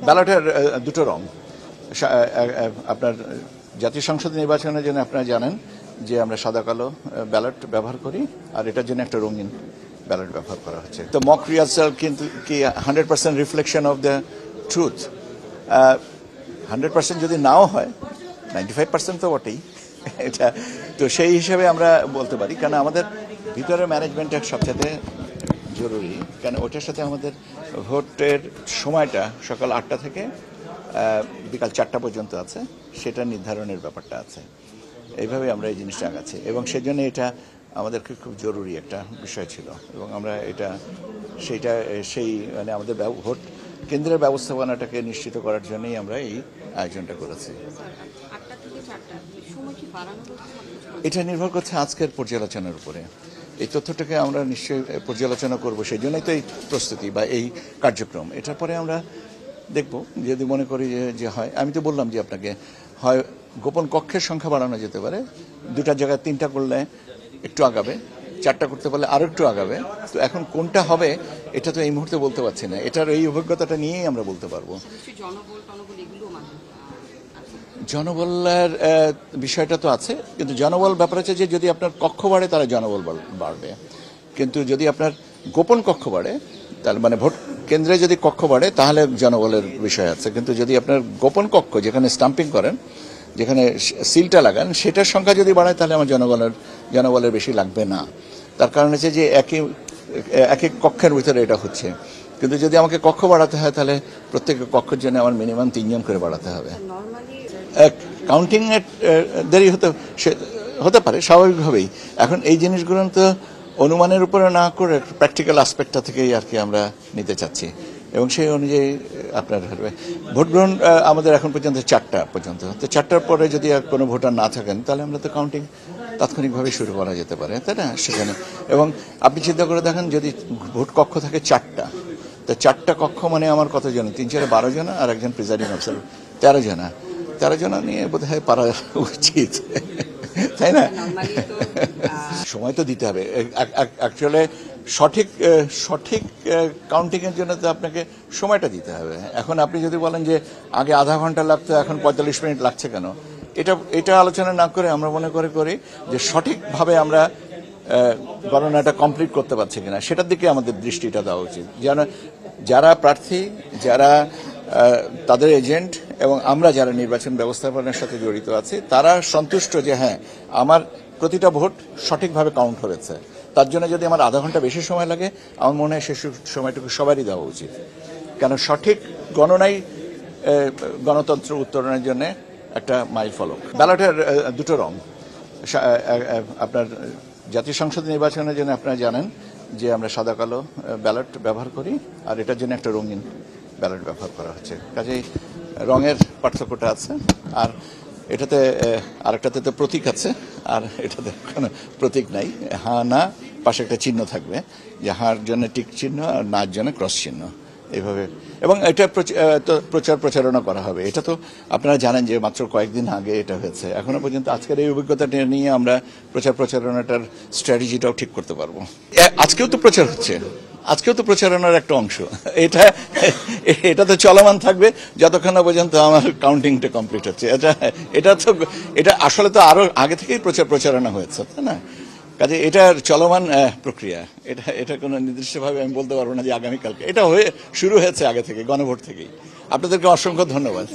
ব্যালটের দুটো রং। আপনার জাতীয় সংসদ নির্বাচনের জন্য আপনারা জানেন যে আমরা সাদা কালো ব্যালট ব্যবহার করি, আর এটার জন্য একটা রঙিন ব্যালট ব্যবহার করা হচ্ছে। তো মক রিহার্সাল কিন্তু কি 100% রিফ্লেকশন অফ দ্য ট্রুথ? 100% যদি নাও হয়, 95% তো বটেই এটা। তো সেই হিসেবে আমরা বলতে পারি, কারণ আমাদের ভিতরে ম্যানেজমেন্টের সবচেয়ে জরুরি, কারণ ওটার সাথে আমাদের ভোটের সময়টা সকাল 8টা থেকে বিকাল 4টা পর্যন্ত আছে, সেটা নির্ধারণের ব্যাপারটা আছে। এইভাবে আমরা এই জিনিসটা আগাচ্ছি, এবং সেজন্য এটা আমাদের খুব জরুরি একটা বিষয় ছিল, এবং আমরা এটা সেই মানে আমাদের ভোট কেন্দ্রের ব্যবস্থাপনাটাকে নিশ্চিত করার জন্যই আমরা এই আয়োজনটা করেছি। এটা নির্ভর করছে আজকের পর্যালোচনার উপরে। এই তথ্যটাকে আমরা নিশ্চয়ই পর্যালোচনা করব, সেই জন্যই তো এই প্রস্তুতি বা এই কার্যক্রম। এটার পরে আমরা দেখব, যদি মনে করি যে হয়, আমি তো বললাম যে আপনাকে, হয় গোপন কক্ষের সংখ্যা বাড়ানো যেতে পারে, 2টার জায়গায় 3টা করলে একটু আগাবে, 4টা করতে পারলে আরও একটু আগাবে। তো এখন কোনটা হবে এটা তো এই মুহূর্তে বলতে পারছি না, এটার এই অভিজ্ঞতাটা নিয়েই আমরা বলতে পারবো। জনবলের বিষয়টা তো আছে, কিন্তু জনবল ব্যাপার হচ্ছে যে যদি আপনার কক্ষ বাড়ে তাহলে জনবল বাড়বে, কিন্তু যদি আপনার গোপন কক্ষ বাড়ে, তাহলে মানে ভোট কেন্দ্রে যদি কক্ষ বাড়ে তাহলে জনবলের বিষয় আছে। কিন্তু যদি আপনার গোপন কক্ষ, যেখানে স্টাম্পিং করেন, যেখানে সিলটা লাগান, সেটার সংখ্যা যদি বাড়ায় তাহলে আমার জনবলের বেশি লাগবে না। তার কারণ হচ্ছে যে একই কক্ষের ভিতরে এটা হচ্ছে। কিন্তু যদি আমাকে কক্ষ বাড়াতে হয় তাহলে প্রত্যেক কক্ষের জন্য আমার মিনিমাম 3 জন করে বাড়াতে হবে। কাউন্টিং এর দেরি হতে পারে স্বাভাবিকভাবেই। এখন এই জিনিসগুলো তো অনুমানের উপরে না করে প্র্যাকটিক্যাল অ্যাসপেক্টটা থেকেই আর কি আমরা নিতে চাচ্ছি, এবং সেই অনুযায়ী আপনার ভোট গ্রহণ আমাদের এখন পর্যন্ত 4টা পর্যন্ত। তো 4টার পরে যদি আর কোনো ভোটার না থাকেন তাহলে আমরা তো কাউন্টিং তাৎক্ষণিকভাবে শুরু করা যেতে পারে, তাই না? সেখানে এবং আপনি চিন্তা করে দেখেন, যদি ভোট কক্ষ থাকে 4টা, তো 4টা কক্ষ মানে আমার কতজন? 3-4 12 জন, আর একজন প্রিজাইডিং অফিসার 13 জন নিয়ে বোধহয় পারা উচিত, তাই না? সময় তো দিতে হবে। অ্যাকচুয়ালি সঠিক কাউন্টিংয়ের জন্য তো আপনাকে সময়টা দিতে হবে। এখন আপনি যদি বলেন যে আগে আধা ঘন্টা লাগতো, এখন 45 মিনিট লাগছে কেন, এটা আলোচনা না করে আমরা মনে করি যে সঠিকভাবে আমরা গণনাটা কমপ্লিট করতে পারছি কিনা, সেটার দিকে আমাদের দৃষ্টিটা দেওয়া উচিত। যেন যারা প্রার্থী, যারা তাদের এজেন্ট, এবং আমরা যারা নির্বাচন ব্যবস্থাপনার সাথে জড়িত আছি, তারা সন্তুষ্ট যে হ্যাঁ, আমার প্রতিটা ভোট সঠিকভাবে কাউন্ট হয়েছে। তার জন্য যদি আমার আধা ঘন্টা বেশি সময় লাগে, আমার মনে হয় সে সময়টুকু সবারই দেওয়া উচিত, কেন সঠিক গণনাই গণতন্ত্র উত্তরণের জন্য একটা মাইল ফলক। ব্যালটের দুটো রং। আপনার জাতীয় সংসদ নির্বাচনের জন্য আপনারা জানেন যে আমরা সাদা কালো ব্যালট ব্যবহার করি, আর এটার জন্য একটা রঙিন ব্যালট ব্যবহার করা হচ্ছে। কাজেই রঙের পার্থক্যটা আছে, আর এটাতে আরেকটাতে তো প্রতীক আছে, আর এটাতে কোনো প্রতীক নাই। হ্যাঁ না পাশে একটা চিহ্ন থাকবে, যে হাঁর জন্য টিক চিহ্ন আর নার জন্য ক্রস চিহ্ন, এইভাবে। এবং এটা প্রচারণা করা হবে। এটা তো আপনারা জানেন যে মাত্র কয়েকদিন আগে এটা হয়েছে। এখনো পর্যন্ত আজকের এই অভিজ্ঞতাটা নিয়ে আমরা প্রচারণাটার স্ট্র্যাটেজিটাও ঠিক করতে পারবো। আজকেও তো প্রচার হচ্ছে, আজকেও তো প্রচারণার একটা অংশ। এটা তো চলমান থাকবে যতক্ষণ না পর্যন্ত আমার কাউন্টিংটা কমপ্লিট হচ্ছে। এটা আসলে তো আরো আগে থেকেই প্রচারণা হয়েছে, তাই না? কাজে এটার চলমান প্রক্রিয়া। এটা কোনো নির্দিষ্টভাবে আমি বলতে পারবো না যে আগামীকালকে। এটা শুরু হয়েছে আগে থেকে, গণভোট থেকেই। আপনাদেরকে অসংখ্য ধন্যবাদ।